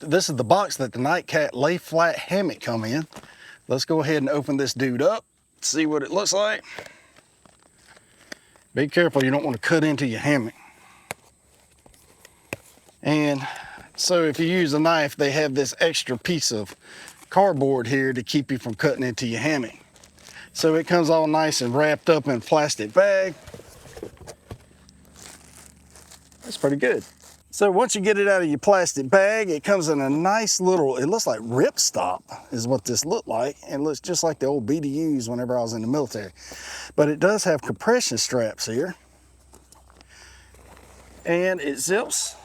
This is the box that the Nightcat Layflat Hammock come in. Let's go ahead and open this dude up, see what it looks like. Be careful, you don't want to cut into your hammock. And so if you use a knife, they have this extra piece of cardboard here to keep you from cutting into your hammock. So it comes all nice and wrapped up in a plastic bag. That's pretty good. So once you get it out of your plastic bag, it comes in a nice little, it looks like ripstop is what this looked like. And it looks just like the old BDUs whenever I was in the military. But it does have compression straps here. And it zips.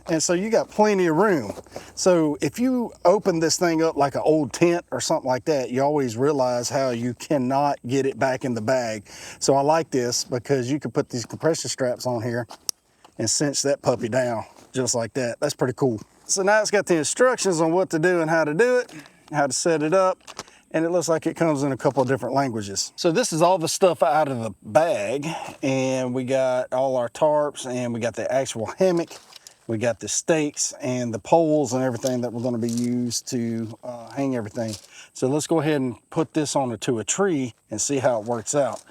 And so you got plenty of room. So if you open this thing up like an old tent or something like that, you always realize how you cannot get it back in the bag. So I like this because you can put these compression straps on here and cinch that puppy down just like that. That's pretty cool. So now it's got the instructions on what to do and how to do it, how to set it up, and it looks like it comes in a couple of different languages. So this is all the stuff out of the bag, and we got all our tarps, and we got the actual hammock. We got the stakes and the poles and everything that we're going to be used to hang everything. So let's go ahead and put this onto a tree and see how it works out.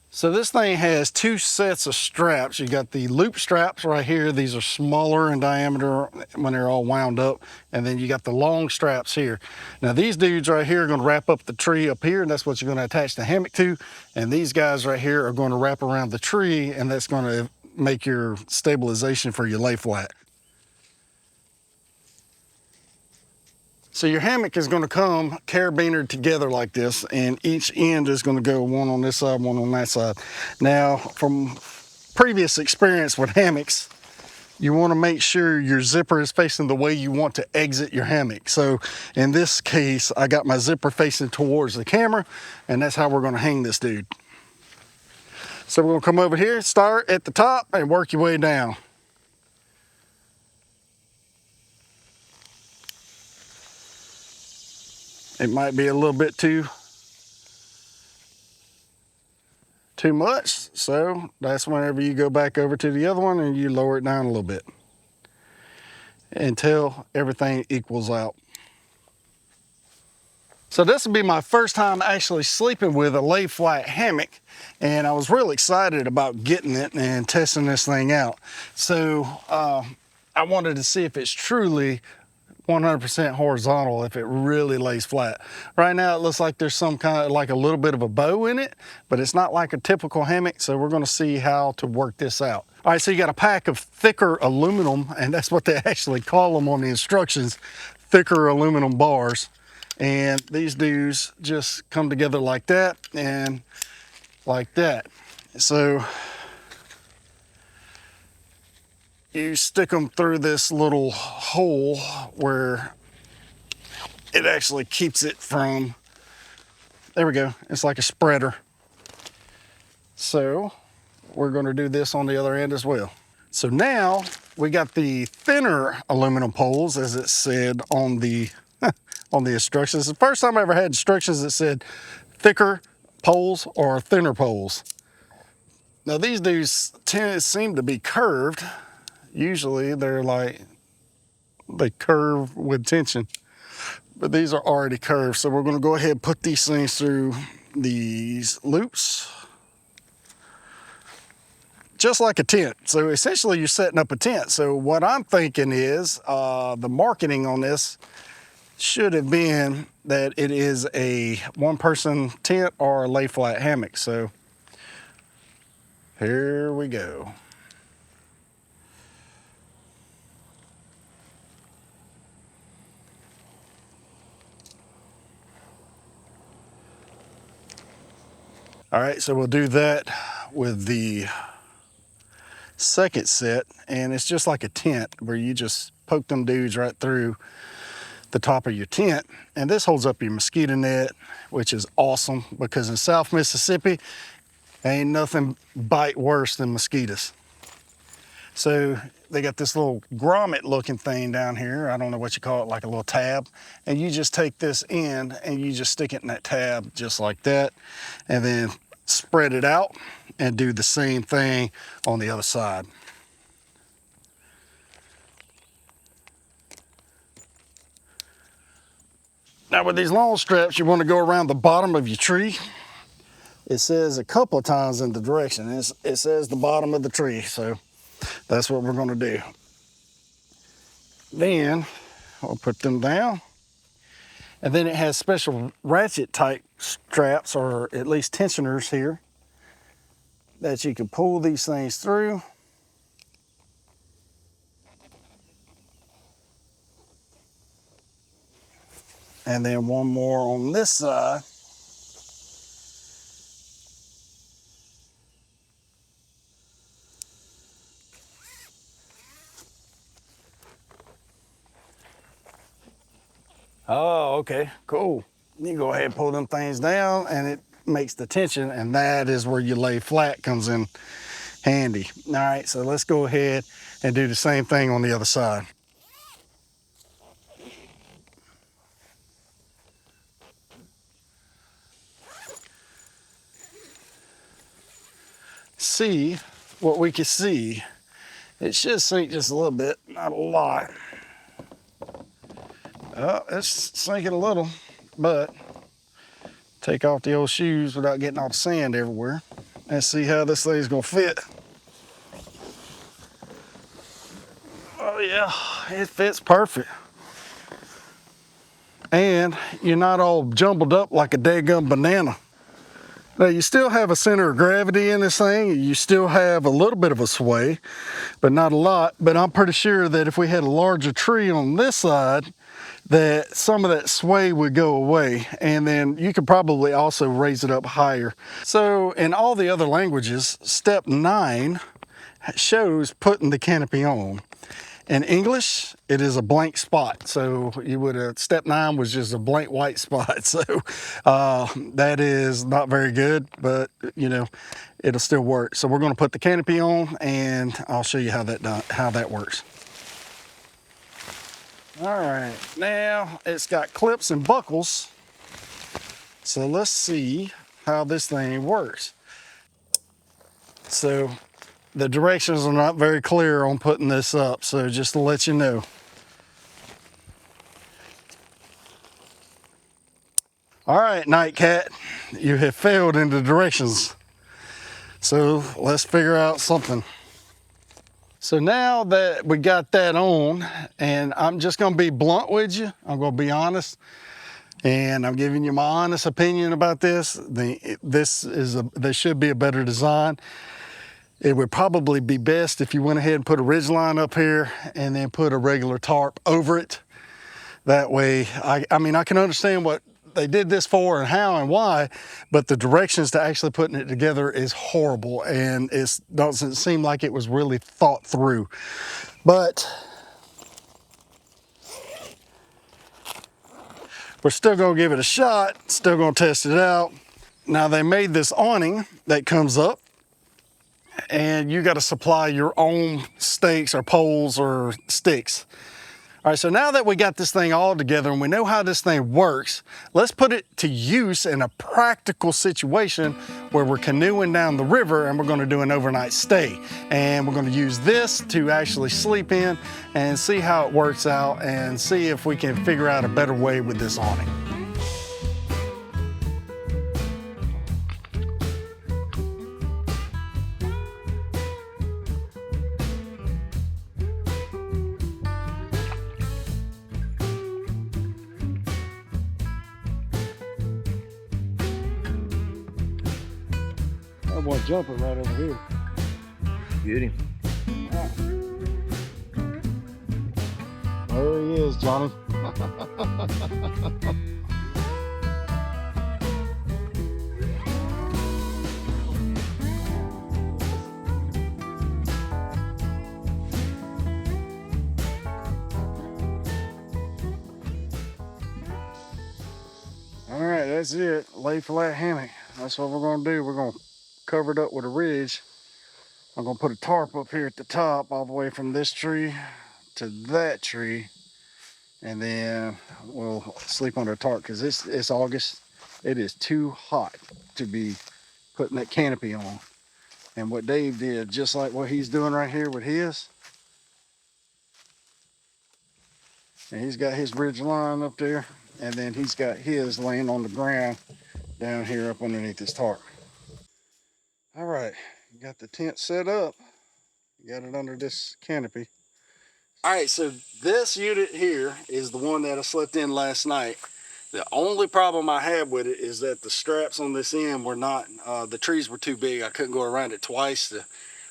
So this thing has two sets of straps. You got the loop straps right here. These are smaller in diameter when they're all wound up. And then you got the long straps here. Now these dudes right here are going to wrap up the tree up here, and that's what you're going to attach the hammock to. And these guys right here are going to wrap around the tree, and that's going to make your stabilization for your lay flat. So your hammock is going to come carabinered together like this, and each end is going to go one on this side, one on that side. Now, from previous experience with hammocks, you want to make sure your zipper is facing the way you want to exit your hammock. So in this case, I got my zipper facing towards the camera, and that's how we're going to hang this dude. So we're going to come over here, start at the top, and work your way down. It might be a little bit too much, so that's whenever you go back over to the other one and you lower it down a little bit until everything equals out. So this will be my first time actually sleeping with a lay flat hammock, and I was really excited about getting it and testing this thing out. So I wanted to see if it's truly 100% horizontal, if it really lays flat. Right now it looks like there's some kind of like a little bit of a bow in it, but it's not like a typical hammock, so we're going to see how to work this out. All right, so you got a pack of thicker aluminum, and that's what they actually call them on the instructions, thicker aluminum bars. And these dudes just come together like that and like that. So you stick them through this little hole where it actually keeps it from, there we go, it's like a spreader. So we're going to do this on the other end as well. So now we got the thinner aluminum poles, as it said on the on the instructions. It's the first time I ever had instructions that said thicker poles or thinner poles. Now these dudes seem to be curved. Usually they're like, they curve with tension, but these are already curved. So we're going to go ahead and put these things through these loops, just like a tent. So essentially you're setting up a tent. So what I'm thinking is the marketing on this should have been that it is a one-person tent or a lay flat hammock. So here we go. All right, so we'll do that with the second set, and it's just like a tent where you just poke them dudes right through the top of your tent. And this holds up your mosquito net, which is awesome because in South Mississippi, ain't nothing bite worse than mosquitoes. So they got this little grommet looking thing down here. I don't know what you call it, like a little tab. And you just take this end and you just stick it in that tab just like that. And then spread it out and do the same thing on the other side. Now with these long straps, you want to go around the bottom of your tree. It says a couple of times in the direction, it says the bottom of the tree, so that's what we're going to do. Then I'll put them down. And then it has special ratchet type straps, or at least tensioners here, that you can pull these things through. And then one more on this side. Oh, okay, cool. You go ahead and pull them things down and it makes the tension, and that is where your lay flat comes in handy. All right, so let's go ahead and do the same thing on the other side. See what we can see. It should sink just a little bit, not a lot. Oh, it's sinking a little, but take off the old shoes without getting all the sand everywhere. Let's see how this thing's gonna fit. Oh yeah, it fits perfect. And you're not all jumbled up like a daggum banana. Now you still have a center of gravity in this thing. You still have a little bit of a sway, but not a lot. But I'm pretty sure that if we had a larger tree on this side, that some of that sway would go away, and then you could probably also raise it up higher. So in all the other languages, step 9 shows putting the canopy on. In English, it is a blank spot. So you would step 9 was just a blank white spot. So that is not very good, but you know, it'll still work. So we're going to put the canopy on, and I'll show you how that works. All right, now it's got clips and buckles. So let's see how this thing works. So the directions are not very clear on putting this up, so just to let you know. All right, Nightcat, you have failed in the directions. So let's figure out something. So now that we got that on, and I'm just gonna be blunt with you, I'm gonna be honest, and I'm giving you my honest opinion about this. There should be a better design. It would probably be best if you went ahead and put a ridge line up here and then put a regular tarp over it. That way, I mean, I can understand what they did this for and how and why, but the directions to actually putting it together is horrible, and it doesn't seem like it was really thought through. But we're still gonna give it a shot, still gonna test it out. Now they made this awning that comes up, and you gotta supply your own stakes or poles or sticks. All right, so now that we got this thing all together and we know how this thing works, let's put it to use in a practical situation where we're canoeing down the river and we're gonna do an overnight stay. And we're gonna use this to actually sleep in and see how it works out and see if we can figure out a better way with this awning. That boy jumping right over here. Beauty. Ah. There he is, Johnny. All right, that's it. Layflat hammock. That's what we're gonna do. We're gonna cover it up with a ridge. I'm gonna put a tarp up here at the top, all the way from this tree to that tree, and then we'll sleep under a tarp because it's August. It is too hot to be putting that canopy on. And what Dave did, just like what he's doing right here with his, and he's got his ridge line up there. And then he's got his laying on the ground down here up underneath his tarp. All right, got the tent set up. Got it under this canopy. All right, so this unit here is the one that I slept in last night. The only problem I had with it is that the straps on this end were not, the trees were too big. I couldn't go around it twice to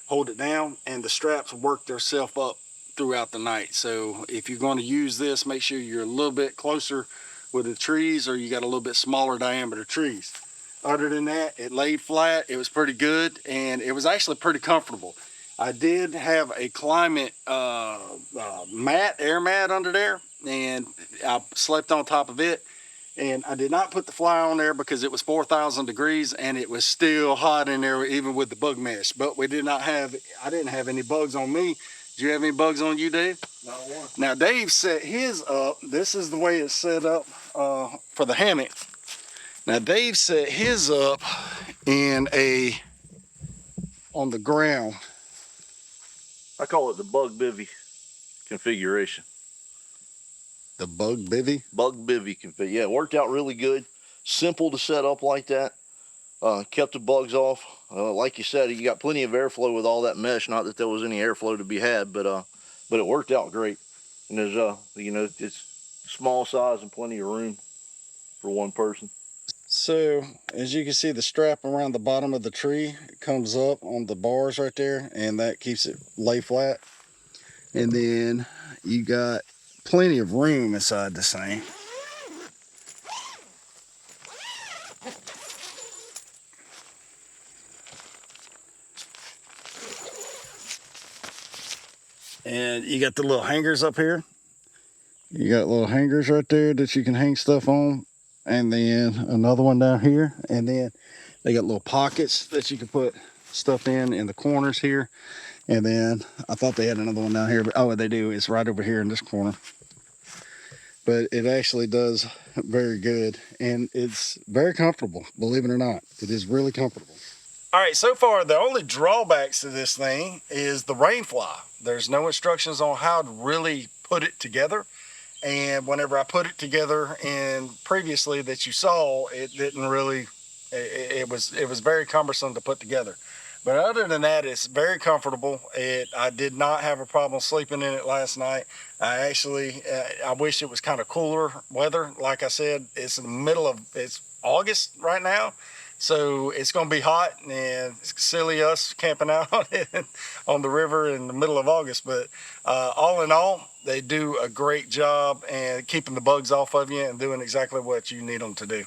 hold it down, and the straps worked themselves up throughout the night. So if you're going to use this, make sure you're a little bit closer with the trees, or you got a little bit smaller diameter trees. Other than that, it laid flat. It was pretty good, and it was actually pretty comfortable. I did have a climate mat, air mat under there, and I slept on top of it. And I did not put the fly on there because it was 4,000 degrees and it was still hot in there even with the bug mesh. But I didn't have any bugs on me. Did you have any bugs on you, Dave? Not one. Now Dave set his up. This is the way it's set up for the hammock. Now Dave set his up on the ground. I call it the bug bivy configuration. The bug bivy? Bug bivy config. Yeah, it worked out really good. Simple to set up like that. Kept the bugs off. Like you said, you got plenty of airflow with all that mesh. Not that there was any airflow to be had, but it worked out great. And there's you know, it's small size and plenty of room for one person. So as you can see, the strap around the bottom of the tree comes up on the bars right there, and that keeps it lay flat. And then you got plenty of room inside this thing. And you got the little hangers up here. You got little hangers right there that you can hang stuff on. And then another one down here. And then they got little pockets that you can put stuff in the corners here. And then I thought they had another one down here, but oh, they do. It's right over here in this corner. But it actually does very good, and it's very comfortable, believe it or not. It is really comfortable. All right, so far the only drawbacks to this thing is the rain fly. There's no instructions on how to really put it together. And whenever I put it together and previously that you saw, it didn't really, it was very cumbersome to put together. But other than that, it's very comfortable. I did not have a problem sleeping in it last night. I wish it was kind of cooler weather. Like I said, it's in the middle of, it's August right now. So it's going to be hot, and it's silly us camping out on the river in the middle of August. But all in all, they do a great job and keeping the bugs off of you and doing exactly what you need them to do.